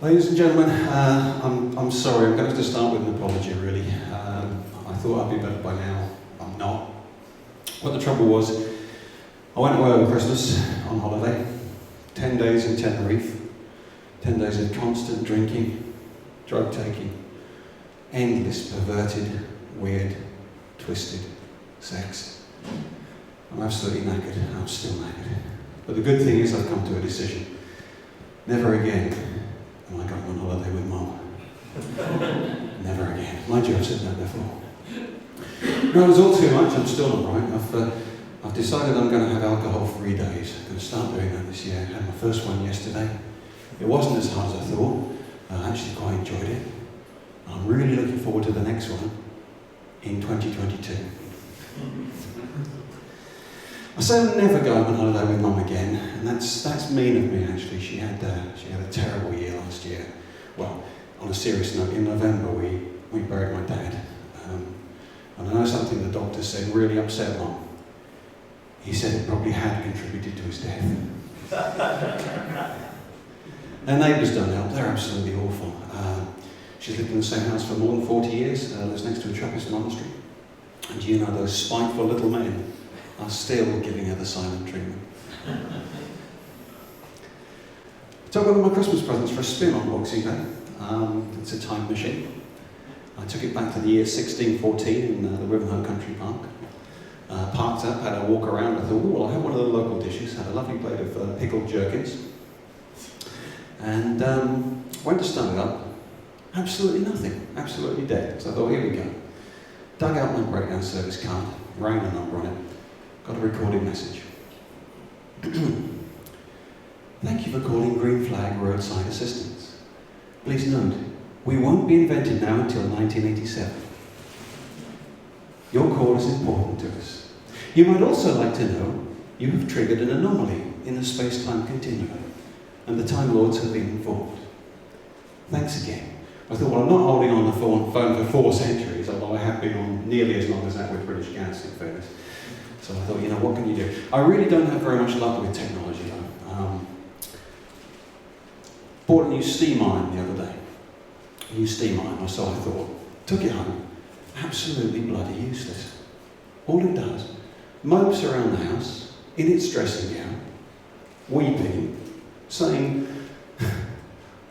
Ladies and gentlemen, I'm sorry, I'm going to have to start with an apology really. I thought I'd be better by now, I'm not. What the trouble was, I went away over Christmas on holiday, 10 days in Tenerife, 10 days of constant drinking, drug taking, endless perverted, weird, twisted sex. I'm absolutely knackered, I'm still knackered. But the good thing is I've come to a decision. Never again am I going on holiday with Mum. Never again. Mind you, I've said that before. No, it was all too much, I'm still not right. I've decided I'm going to have alcohol-free days. I'm going to start doing that this year. I had my first one yesterday. It wasn't as hard as I thought. I actually quite enjoyed it. I'm really looking forward to the next one in 2022. I said I'd never go on holiday with Mum again, and that's mean of me actually. She had a terrible year last year. Well, on a serious note, in November we buried my dad, and I know something the doctor said really upset Mum. He said it probably had contributed to his death. Her neighbours don't help, they're absolutely awful. She's lived in the same house for more than 40 years, lives next to a Trappist monastery. And you know, those spiteful little men are still giving her the silent treatment. I took one of my Christmas presents for a spin on Boxing Day. It's a time machine. I took it back to the year 1614 in the Rivenhoe Country Park. Parked up, had a walk around. I thought, oh, well, I'll have one of the local dishes. Had a lovely plate of pickled gherkins. And went to start it up. Absolutely nothing. Absolutely dead. So I thought, here we go. Dug out my breakdown service card, rang the number on it, got a recorded message. Thank you for calling Green Flag Roadside Assistance. Please note, we won't be invented now until 1987. Your call is important to us. You might also like to know you have triggered an anomaly in the space-time continuum, and the Time Lords have been informed. Thanks again. I thought, well, I'm not holding on the phone for 4 centuries, although I have been on nearly as long as that with British Gas, in fairness. So I thought, you know, what can you do? I really don't have very much luck with technology, though. Bought a new steam iron the other day. A new steam iron, so I thought. Took it home. Absolutely bloody useless. All it does, mopes around the house, in its dressing gown, weeping, saying,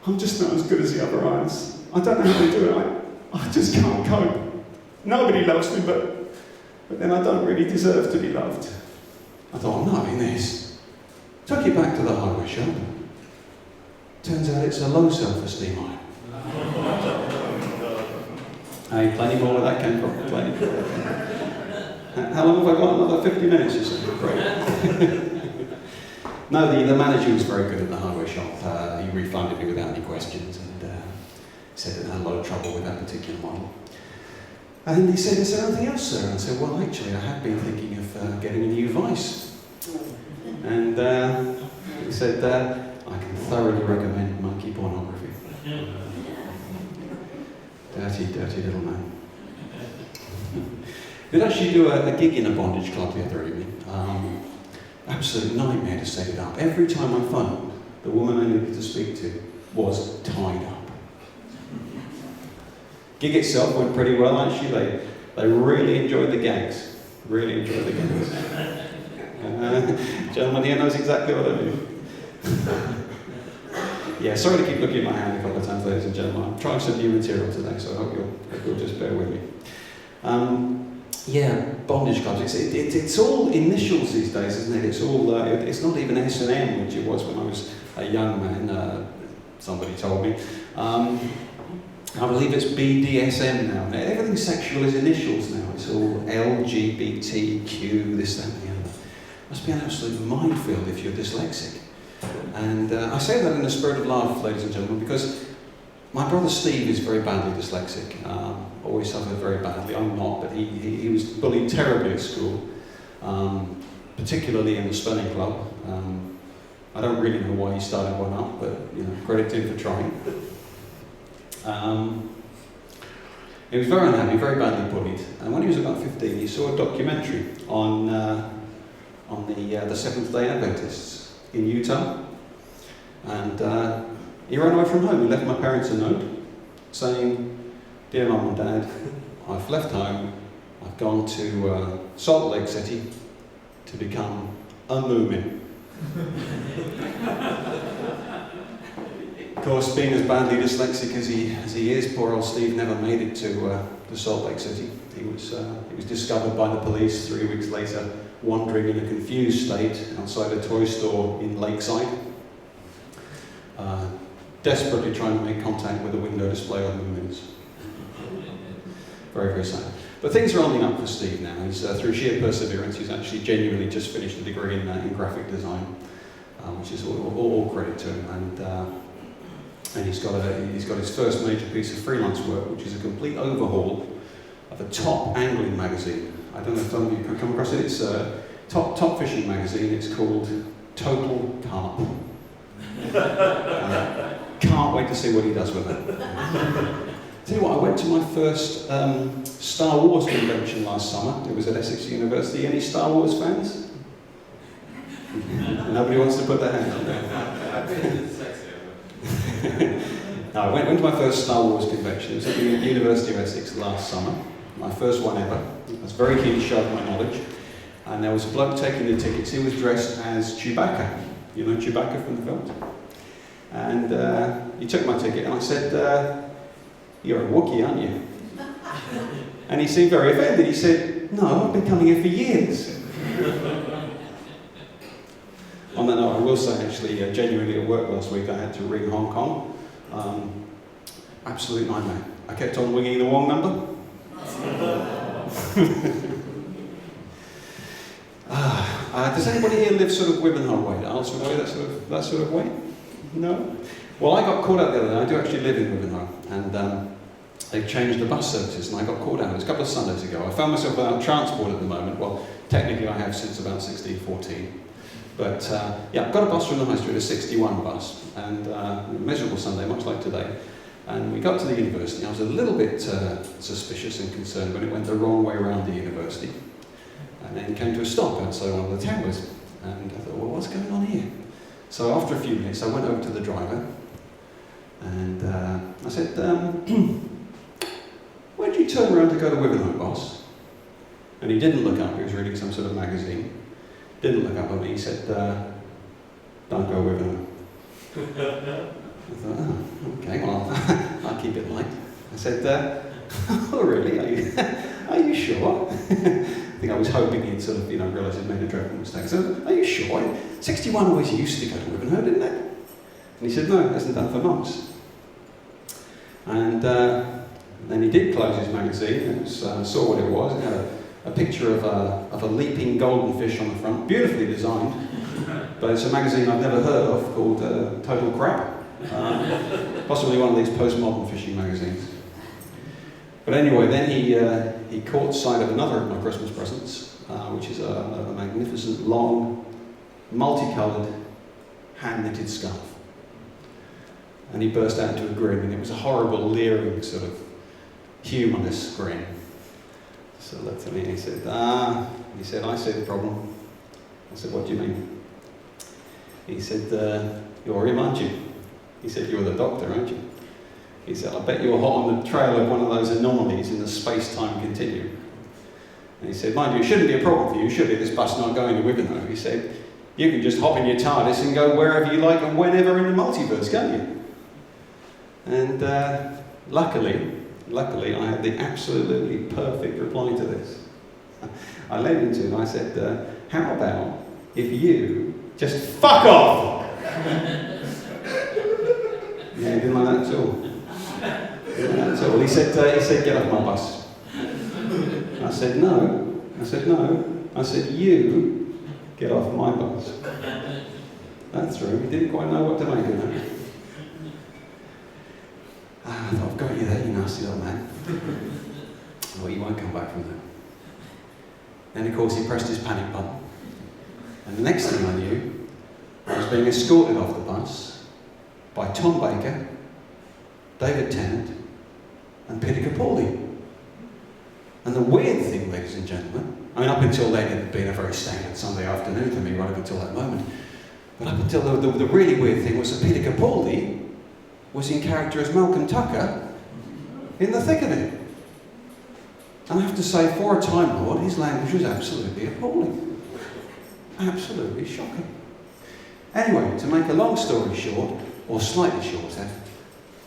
I'm just not as good as the other irons. I don't know how to do it. I just can't cope. Nobody loves me, but then I don't really deserve to be loved. I thought, I'm not having this. Took it back to the hardware shop. Turns out it's a low self-esteem iron. Hey, plenty more where that came from. Plenty. How long have I got? Another 50 minutes or so? Great. No, the manager was very good at the hardware shop. He refunded me without any questions and said that I had a lot of trouble with that particular model. And he said, is there anything else, sir? And I said, well, actually, I have been thinking of getting a new Vice. And he said, I can thoroughly recommend monkey pornography. Dirty, dirty little man. Did actually do a gig in a bondage club the other evening. Absolute nightmare to set it up. Every time I phoned, the woman I needed to speak to was tied up. Gig itself went pretty well actually. They really enjoyed the gags. Really enjoyed the gags. Gentleman here knows exactly what I mean. Yeah, sorry to keep looking at my hand a couple of times, ladies and gentlemen. I'm trying some new material today, so I hope you'll just bear with me. Yeah, bondage clubs. It's all initials these days, isn't it? It's all. It's not even S&M, which it was when I was a young man. Somebody told me. I believe it's BDSM now. Everything sexual is initials now. It's all LGBTQ, this, that, and the other. Must be an absolute minefield if you're dyslexic. And I say that in the spirit of laugh, ladies and gentlemen, because my brother Steve is very badly dyslexic. Always suffered very badly. I'm not, but he was bullied terribly at school, particularly in the spelling club. I don't really know why he started one up, but you know, credit to him for trying. He was very unhappy, very badly bullied. And when he was about 15, he saw a documentary on the Seventh-day Adventists in Utah. And he ran away from home. He left my parents a note saying, "Dear Mum and Dad, I've left home, I've gone to Salt Lake City to become a moomin." Of course, being as badly dyslexic as he is, poor old Steve never made it to Salt Lake City. He was discovered by the police 3 weeks later, wandering in a confused state outside a toy store in Lakeside, desperately trying to make contact with a window display on Moomins. Very, very sad. But things are on the up for Steve now. He's through sheer perseverance, he's actually genuinely just finished a degree in graphic design, which is all credit to him. And he's got his first major piece of freelance work, which is a complete overhaul of a top angling magazine. I don't know if some of you can come across it. It's a top fishing magazine. It's called Total Carp. Can't wait to see what he does with it. Tell you what, I went to my first Star Wars convention last summer. It was at Essex University. Any Star Wars fans? Nobody wants to put their hand up there. No, I went to my first Star Wars convention. It was at the University of Essex last summer. My first one ever. I was very keen to show my knowledge. And there was a bloke taking the tickets. He was dressed as Chewbacca. You know Chewbacca from the films? And he took my ticket and I said, "You're a Wookiee, aren't you?" And he seemed very offended. He said, "No, I've been coming here for years." On that note, I will say actually, genuinely at work last week I had to ring Hong Kong. Absolute nightmare. I kept on winging the wrong number. Does anybody here live sort of Wivenhoe way, Arlesford way, that sort of way? No? Well, I got caught out the other day. I do actually live in Wivenhoe, and they've changed the bus services, and I got caught out. It was a couple of Sundays ago. I found myself without transport at the moment. Well, technically I have since about 1614. But yeah, I got a bus from the high street, a 61 bus, and a miserable Sunday, much like today. And we got to the university. I was a little bit suspicious and concerned when it went the wrong way around the university. And then came to a stop outside one of the towers. And I thought, well, what's going on here? So after a few minutes, I went over to the driver. And I said, "Where did you turn around to go to Wivenhoe, boss?" And he didn't look up. He was reading some sort of magazine. Didn't look up at me. He said, "Don't go Wivenhoe." I thought, oh, okay, well, I'll keep it light. I said, "Oh, really? Are you sure?" I think I was hoping he'd sort of, realise he'd made a dreadful mistake. I said, "Are you sure? 61 always used to go to Wivenhoe, didn't it?" And he said, "No, it hasn't done for months." And then he did close his magazine and saw what it was. It had a picture of a leaping golden fish on the front, beautifully designed. But it's a magazine I've never heard of called Total Crap. Possibly one of these postmodern fishing magazines. But anyway, then he caught sight of another of my Christmas presents, which is a magnificent, long, multicoloured, hand-knitted scarf. And he burst out into a grin, and it was a horrible, leering, sort of humorless grin. So he looked at me and he said, "I see the problem." I said, "What do you mean?" He said, "You're him, aren't you?" He said, "You're the doctor, aren't you?" He said, "I bet you're hot on the trail of one of those anomalies in the space-time continuum." And he said, "Mind you, it shouldn't be a problem for you, should it? This bus not going to Wivenhoe." He said, "You can just hop in your TARDIS and go wherever you like and whenever in the multiverse, can't you?" And luckily, I had the absolutely perfect reply to this. I led into it and I said, "How about if you just fuck off?" Yeah, he didn't like that at all. He said, "Get off my bus." I said, "No." I said, "You get off my bus." That's true. He didn't quite know what to make of that. I thought, "I've got you there, you nasty little man." Well, you won't come back from that. Then, of course, he pressed his panic button. And the next thing I knew, I was being escorted off the bus by Tom Baker, David Tennant, and Peter Capaldi. And the weird thing, ladies and gentlemen, I mean, up until then it had been a very standard Sunday afternoon for me, right up until that moment. But up until the really weird thing was that Peter Capaldi was in character as Malcolm Tucker in The Thick of It. And I have to say, for a Time Lord, his language was absolutely appalling. Absolutely shocking. Anyway, to make a long story short, or slightly shorter,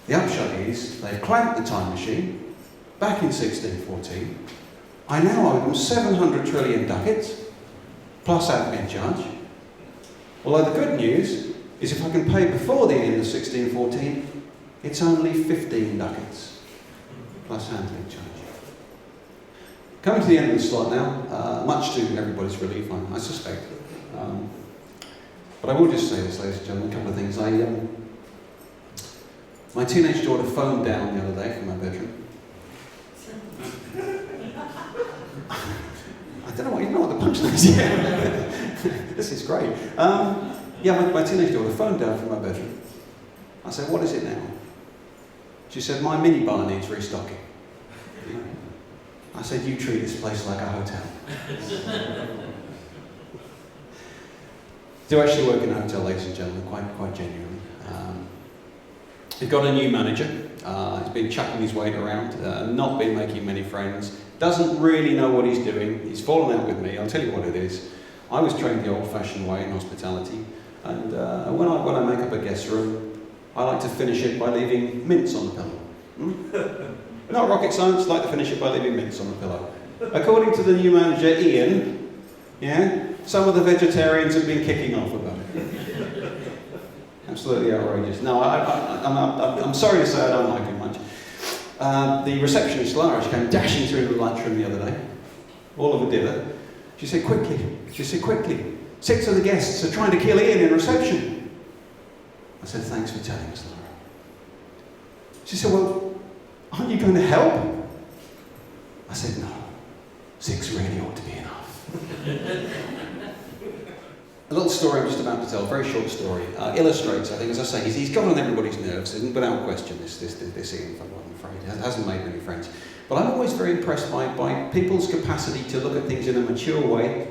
the upshot is they've clamped the time machine back in 1614. I now owe them 700 trillion ducats, plus admin charge. Although the good news is if I can pay before the end of 1614, it's only 15 ducats, plus handling charge. Coming to the end of the slot now, much to everybody's relief, I suspect. But I will just say this, ladies and gentlemen, a couple of things. My teenage daughter phoned down the other day from my bedroom. I don't know what, you know what the punchline is yet. This is great. My teenage daughter phoned down from my bedroom. I said, what is it now? She said, my minibar needs restocking. I said, you treat this place like a hotel. Do actually work in a hotel, ladies and gentlemen, quite genuinely. We've got a new manager. He's been chucking his weight around, not been making many friends, doesn't really know what he's doing. He's fallen out with me. I'll tell you what it is. I was trained the old-fashioned way in hospitality, and when I make up a guest room, I like to finish it by leaving mints on the pillow. Not rocket science, like to finish it by leaving mints on the pillow. According to the new manager, Ian, some of the vegetarians have been kicking off about it. Absolutely outrageous. No, I'm sorry to say I don't like him much. The receptionist, Lara, came dashing through the lunchroom the other day, all of a dither. She said, quickly, 6 of the guests are trying to kill Ian in reception. I said, thanks for telling us, Lara. She said, well, aren't you going to help? I said, no, 6 really ought to be enough. A little story I'm just about to tell, a very short story, illustrates, I think, as I say, he's got on everybody's nerves, and without question, this Ian fellow, I'm afraid, hasn't made many friends. But I'm always very impressed by people's capacity to look at things in a mature way,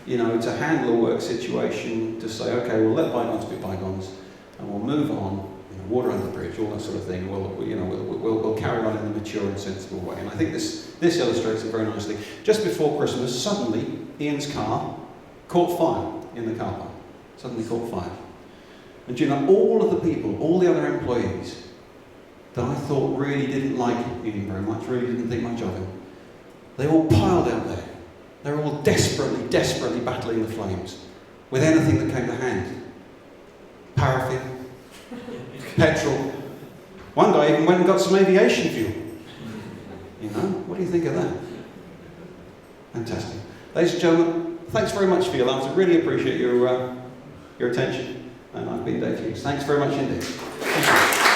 to handle a work situation, to say, okay, we'll let bygones be bygones, and we'll move on, water under the bridge, all that sort of thing. We'll carry on in a mature and sensible way. And I think this illustrates it very nicely. Just before Christmas, suddenly, Ian's car caught fire in the car park. Suddenly caught fire. And all of the people, all the other employees that I thought really didn't like Ian very much, really didn't think much of him, they all piled out there. They were all desperately battling the flames with anything that came to hand. Paraffin, petrol. One guy even went and got some aviation fuel. What do you think of that? Fantastic. Ladies and gentlemen, thanks very much for your laughter. Really appreciate your attention. And I've been Dave Hughes. Thanks very much indeed. Thank you.